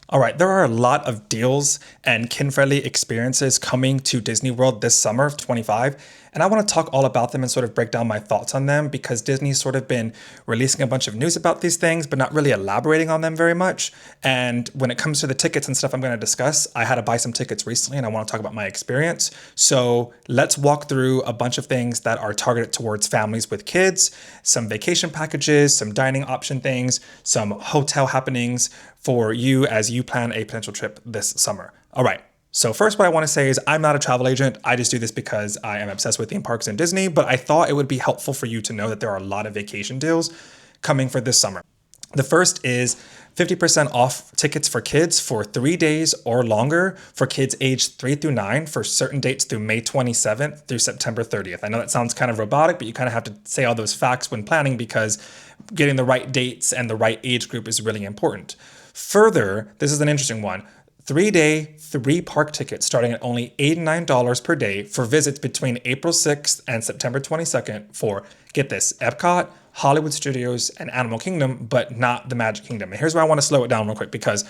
All right, there are a lot of deals and kid-friendly experiences coming to Disney World this summer of 25, and I want to talk all about them and sort of break down my thoughts on them because Disney's sort of been releasing a bunch of news about these things, but not really elaborating on them very much. And when it comes to the tickets and stuff I'm going to discuss, I had to buy some tickets recently and I want to talk about my experience. So let's walk through a bunch of things that are targeted towards families with kids, some vacation packages, some dining option things, some hotel happenings for you as you plan a potential trip this summer. All right. So first, what I want to say is I'm not a travel agent. I just do this because I am obsessed with theme parks and Disney, but I thought it would be helpful for you to know that there are a lot of vacation deals coming for this summer. The first is 50% off tickets for kids for 3 days or longer for kids aged 3 through 9 for certain dates through May 27th through September 30th. I know that sounds kind of robotic, but you kind of have to say all those facts when planning because getting the right dates and the right age group is really important. Further, this is an interesting one. 3-day, 3-park tickets starting at only $89 per day for visits between April 6th and September 22nd for, get this, Epcot, Hollywood Studios, and Animal Kingdom, but not the Magic Kingdom. And here's why I want to slow it down real quick because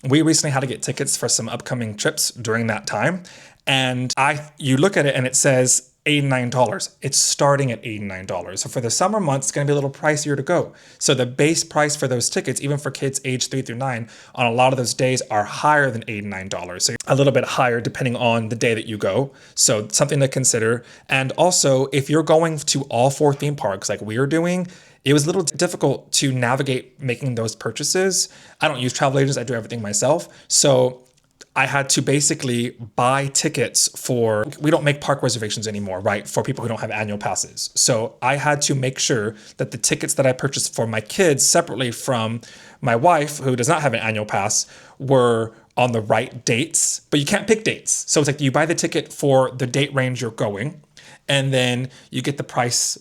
we recently had to get tickets for some upcoming trips during that time. And you look at it and it says $89. It's starting at $89. So for the summer months, it's going to be a little pricier to go. So the base price for those tickets, even for kids aged 3 through 9, on a lot of those days are higher than $89. So a little bit higher depending on the day that you go. So something to consider. And also, if you're going to all 4 theme parks like we are doing, it was a little difficult to navigate making those purchases. I don't use travel agents. I do everything myself. So I had to basically buy tickets we don't make park reservations anymore, right? For people who don't have annual passes. So I had to make sure that the tickets that I purchased for my kids separately from my wife, who does not have an annual pass, were on the right dates, but you can't pick dates. So it's like you buy the ticket for the date range you're going, and then you get the price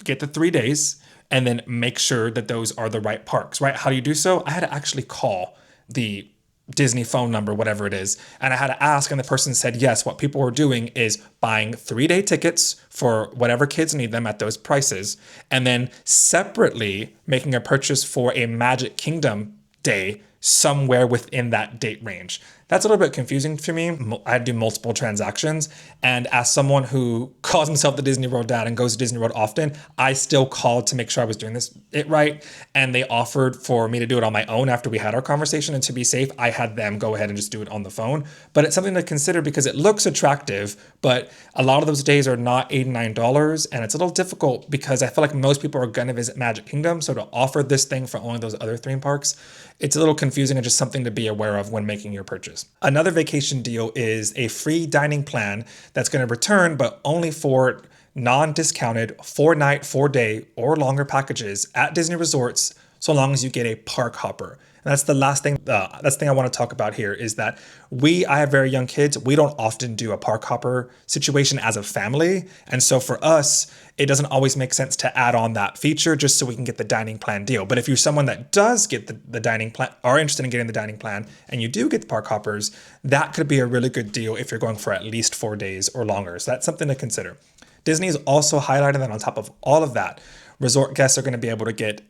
get the 3 days, and then make sure that those are the right parks, right? How do you do so? I had to actually call the Disney phone number, whatever it is. And I had to ask, and the person said, yes, what people were doing is buying 3-day tickets for whatever kids need them at those prices, and then separately making a purchase for a Magic Kingdom day somewhere within that date range. That's a little bit confusing for me. I do multiple transactions. And as someone who calls himself the Disney World dad and goes to Disney World often, I still called to make sure I was doing it right. And they offered for me to do it on my own after we had our conversation. And to be safe, I had them go ahead and just do it on the phone. But it's something to consider because it looks attractive, but a lot of those days are not $89. And it's a little difficult because I feel like most people are going to visit Magic Kingdom. So to offer this thing for only those other theme parks, it's a little confusing and just something to be aware of when making your purchase. Another vacation deal is a free dining plan that's going to return, but only for non-discounted 4-night, 4-day, or longer packages at Disney resorts, so long as you get a park hopper. And that's the last thing. That's the thing I want to talk about here is that I have very young kids. We don't often do a park hopper situation as a family. And so for us, it doesn't always make sense to add on that feature just so we can get the dining plan deal. But if you're someone that does get the dining plan, are interested in getting the dining plan, and you do get the park hoppers, that could be a really good deal if you're going for at least 4 days or longer. So that's something to consider. Disney is also highlighted that on top of all of that, resort guests are going to be able to get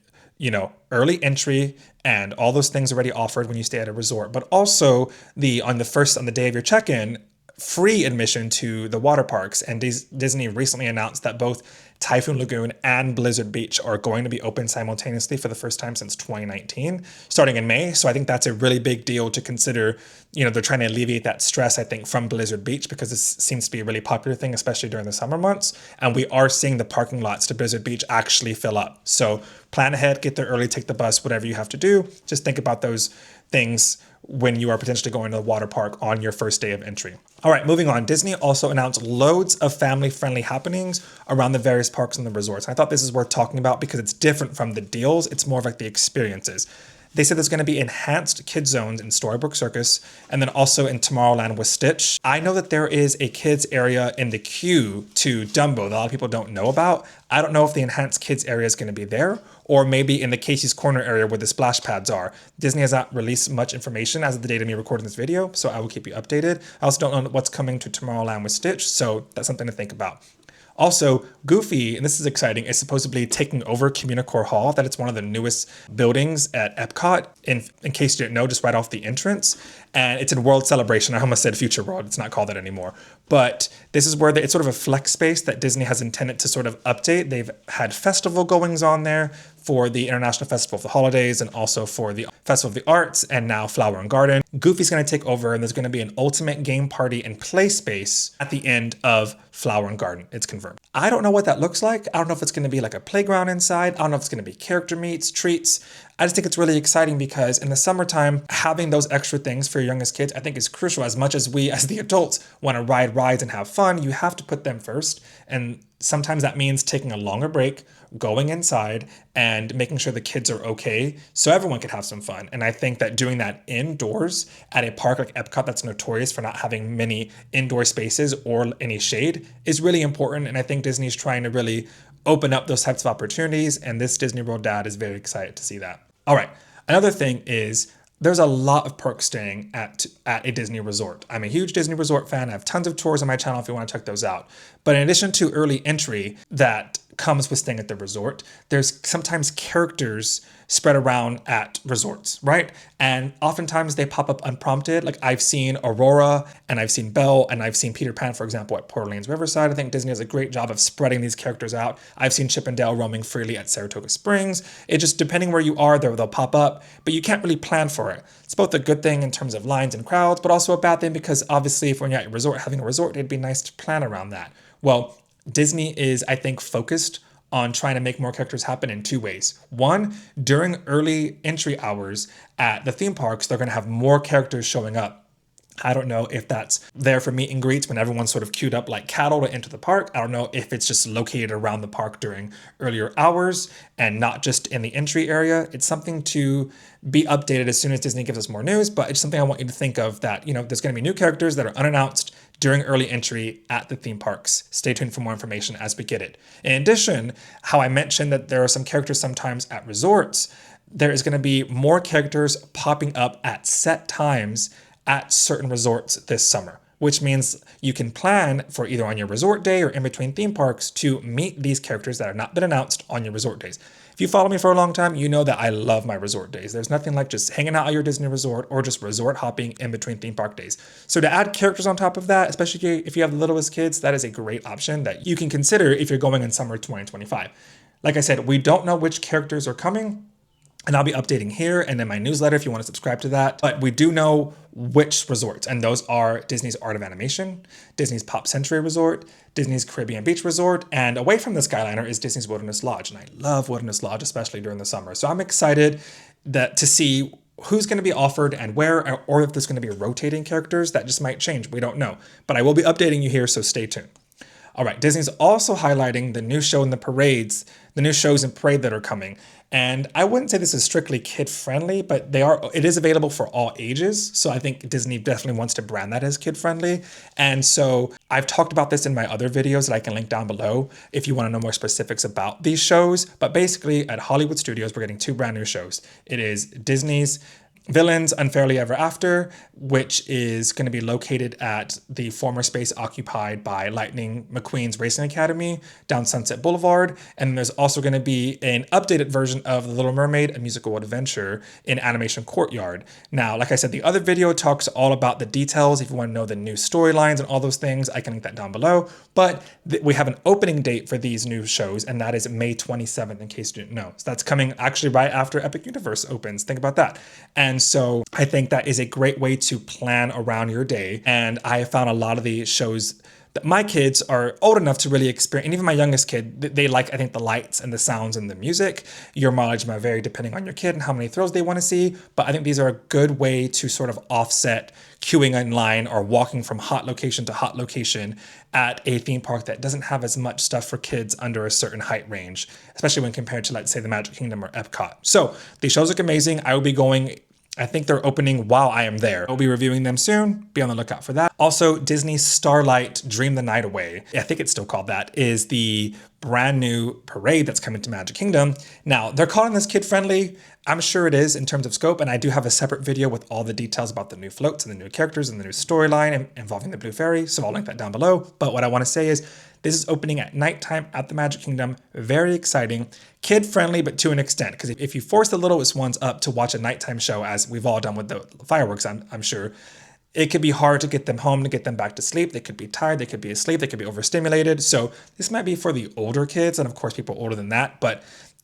early entry and all those things already offered when you stay at a resort, but also on the day of your check-in, free admission to the water parks. And Disney recently announced that both Typhoon Lagoon and Blizzard Beach are going to be open simultaneously for the first time since 2019, starting in May. So I think that's a really big deal to consider. They're trying to alleviate that stress, I think, from Blizzard Beach because this seems to be a really popular thing, especially during the summer months. And we are seeing the parking lots to Blizzard Beach actually fill up. So plan ahead, get there early, take the bus, whatever you have to do. Just think about those things when you are potentially going to the water park on your first day of entry. All right, moving on. Disney also announced loads of family-friendly happenings around the various parks and the resorts. And I thought this is worth talking about because it's different from the deals. It's more of like the experiences. They said there's going to be enhanced kid zones in Storybook Circus and then also in Tomorrowland with Stitch. I know that there is a kids area in the queue to Dumbo that a lot of people don't know about. I don't know if the enhanced kids area is going to be there or maybe in the Casey's Corner area where the splash pads are. Disney has not released much information as of the date of me recording this video, so I will keep you updated. I also don't know what's coming to Tomorrowland with Stitch, so that's something to think about. Also, Goofy, and this is exciting, is supposedly taking over CommuniCore Hall. That it's one of the newest buildings at Epcot. In case you didn't know, just right off the entrance. And it's in World Celebration. I almost said Future World. It's not called that anymore. But this is where it's sort of a flex space that Disney has intended to sort of update. They've had festival goings on there for the International Festival of the Holidays and also for the Festival of the Arts and now Flower and Garden. Goofy's going to take over, and there's going to be an ultimate game party and play space at the end of Flower and Garden. It's confirmed. I don't know what that looks like. I don't know if it's going to be like a playground inside. I don't know if it's going to be character meets, treats. I just think it's really exciting because in the summertime, having those extra things for your youngest kids, I think is crucial. As much as we, as the adults, want to ride rides and have fun, you have to put them first. And sometimes that means taking a longer break, going inside, and making sure the kids are okay so everyone can have some fun. And I think that doing that indoors at a park like Epcot that's notorious for not having many indoor spaces or any shade is really important. And I think Disney's trying to really open up those types of opportunities. And this Disney World dad is very excited to see that. All right. Another thing is there's a lot of perks staying at a Disney resort. I'm a huge Disney resort fan. I have tons of tours on my channel if you want to check those out. But in addition to early entry that comes with staying at the resort, there's sometimes characters spread around at resorts, right? And oftentimes they pop up unprompted. Like I've seen Aurora and I've seen Belle and I've seen Peter Pan, for example, at Port Orleans Riverside. I think Disney does a great job of spreading these characters out. I've seen Chip and Dale roaming freely at Saratoga Springs. It just, depending where you are, they'll pop up, but you can't really plan for it. It's both a good thing in terms of lines and crowds, but also a bad thing because obviously if when you're at a resort, having a resort, it'd be nice to plan around that. Well, Disney is, I think, focused on trying to make more characters happen in two ways. One, during early entry hours at the theme parks, they're going to have more characters showing up. I don't know if that's there for meet and greets when everyone's sort of queued up like cattle to enter the park. I don't know if it's just located around the park during earlier hours and not just in the entry area. It's something to be updated as soon as Disney gives us more news, but it's something I want you to think of that, there's going to be new characters that are unannounced during early entry at the theme parks. Stay tuned for more information as we get it. In addition, how I mentioned that there are some characters sometimes at resorts, there is going to be more characters popping up at set times at certain resorts this summer, which means you can plan for either on your resort day or in between theme parks to meet these characters that have not been announced on your resort days. If you follow me for a long time, you know that I love my resort days. There's nothing like just hanging out at your Disney resort or just resort hopping in between theme park days. So to add characters on top of that, especially if you have the littlest kids, that is a great option that you can consider if you're going in summer 2025. Like I said, we don't know which characters are coming, and I'll be updating here and in my newsletter if you want to subscribe to that. But we do know which resorts, and those are Disney's Art of Animation, Disney's Pop Century Resort, Disney's Caribbean Beach Resort, and away from the Skyliner is Disney's Wilderness Lodge. And I love Wilderness Lodge, especially during the summer. So I'm excited to see who's going to be offered and where, or if there's going to be rotating characters. That just might change. We don't know. But I will be updating you here, so stay tuned. All right, Disney's also highlighting the new show and the parades, the new shows and parade that are coming. And I wouldn't say this is strictly kid-friendly, but it is available for all ages. So I think Disney definitely wants to brand that as kid-friendly. And so I've talked about this in my other videos that I can link down below if you want to know more specifics about these shows. But basically at Hollywood Studios, we're getting two brand new shows. It is Disney's Villains Unfairly Ever After, which is going to be located at the former space occupied by Lightning McQueen's Racing Academy down Sunset Boulevard. And there's also going to be an updated version of The Little Mermaid, A Musical Adventure in Animation Courtyard. Now, like I said, the other video talks all about the details. If you want to know the new storylines and all those things, I can link that down below. But we have an opening date for these new shows, and that is May 27th, in case you didn't know. So that's coming actually right after Epic Universe opens. Think about that. And so I think that is a great way to plan around your day. And I have found a lot of the shows that my kids are old enough to really experience, and even my youngest kid, they like, I think, the lights and the sounds and the music. Your mileage might vary depending on your kid and how many thrills they want to see, but I think these are a good way to sort of offset queuing in line or walking from hot location to hot location at a theme park that doesn't have as much stuff for kids under a certain height range, especially when compared to, let's say, the Magic Kingdom or Epcot. So these shows look amazing. I will be going, I think they're opening while I am there. I'll be reviewing them soon. Be on the lookout for that. Also, Disney's Starlight Dream the Night Away, I think it's still called that, is the brand new parade that's coming to Magic Kingdom. Now, they're calling this kid-friendly. I'm sure it is in terms of scope, and I do have a separate video with all the details about the new floats and the new characters and the new storyline involving the Blue Fairy, so I'll link that down below. But what I want to say is This is opening at nighttime at the Magic Kingdom. Very exciting. Kid friendly, but to an extent, because if you force the littlest ones up to watch a nighttime show, as we've all done with the fireworks, I'm sure, it could be hard to get them home, to get them back to sleep. They could be tired, they could be asleep, they could be overstimulated. So this might be for the older kids, and of course people older than that, but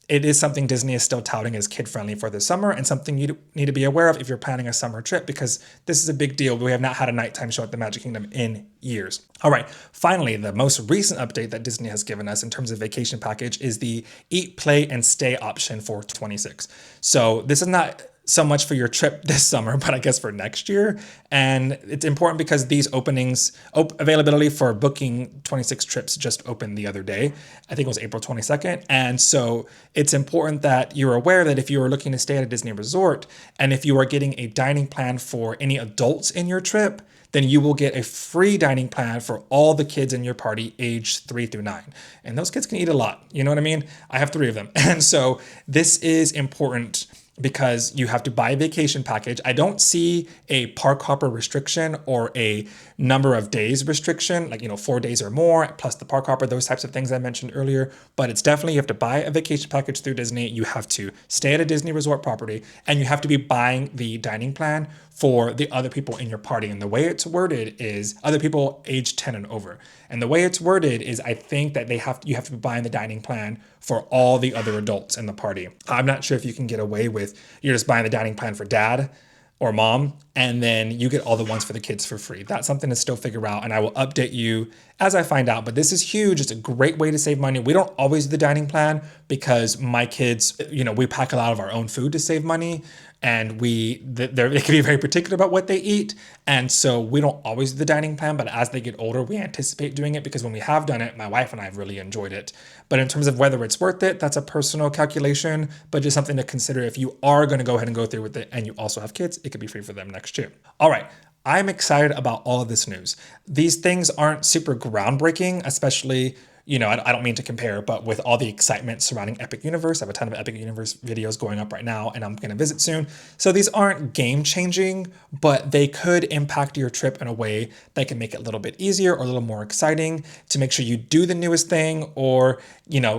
it is something Disney is still touting as kid-friendly for the summer, and something you need to be aware of if you're planning a summer trip, because this is a big deal. We have not had a nighttime show at the Magic Kingdom in years. All right, finally, the most recent update that Disney has given us in terms of vacation package is the Eat, Play, and Stay option for 26. So this is not so much for your trip this summer, but I guess for next year. And it's important because these openings, availability for booking 26 trips just opened the other day. I think it was April 22nd. And so it's important that you're aware that if you are looking to stay at a Disney resort, and if you are getting a dining plan for any adults in your trip, then you will get a free dining plan for all the kids in your party age 3 through 9. And those kids can eat a lot. You know what I mean? I have 3 of them. And so this is important because you have to buy a vacation package. I don't see a park hopper restriction or a number of days restriction, like, 4 days or more, plus the park hopper, those types of things I mentioned earlier. But it's definitely, you have to buy a vacation package through Disney. You have to stay at a Disney resort property, and you have to be buying the dining plan for the other people in your party. And the way it's worded is other people age 10 and over. And the way it's worded is, I think that you have to be buying the dining plan for all the other adults in the party. I'm not sure if you can get away with, you're just buying the dining plan for dad or mom, and then you get all the ones for the kids for free. That's something to still figure out, and I will update you as I find out. But this is huge. It's a great way to save money. We don't always do the dining plan because my kids, we pack a lot of our own food to save money, and they can be very particular about what they eat. And so we don't always do the dining plan, but as they get older, we anticipate doing it, because when we have done it, my wife and I have really enjoyed it. But in terms of whether it's worth it, that's a personal calculation, but just something to consider if you are going to go ahead and go through with it and you also have kids, it could be free for them next year. All right. I'm excited about all of this news. These things aren't super groundbreaking, especially, I don't mean to compare, but with all the excitement surrounding Epic Universe. I have a ton of Epic Universe videos going up right now, and I'm going to visit soon. So these aren't game changing, but they could impact your trip in a way that can make it a little bit easier or a little more exciting to make sure you do the newest thing, or,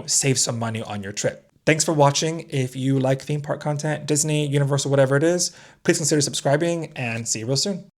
save some money on your trip. Thanks for watching. If you like theme park content, Disney, Universal, whatever it is, please consider subscribing, and see you real soon.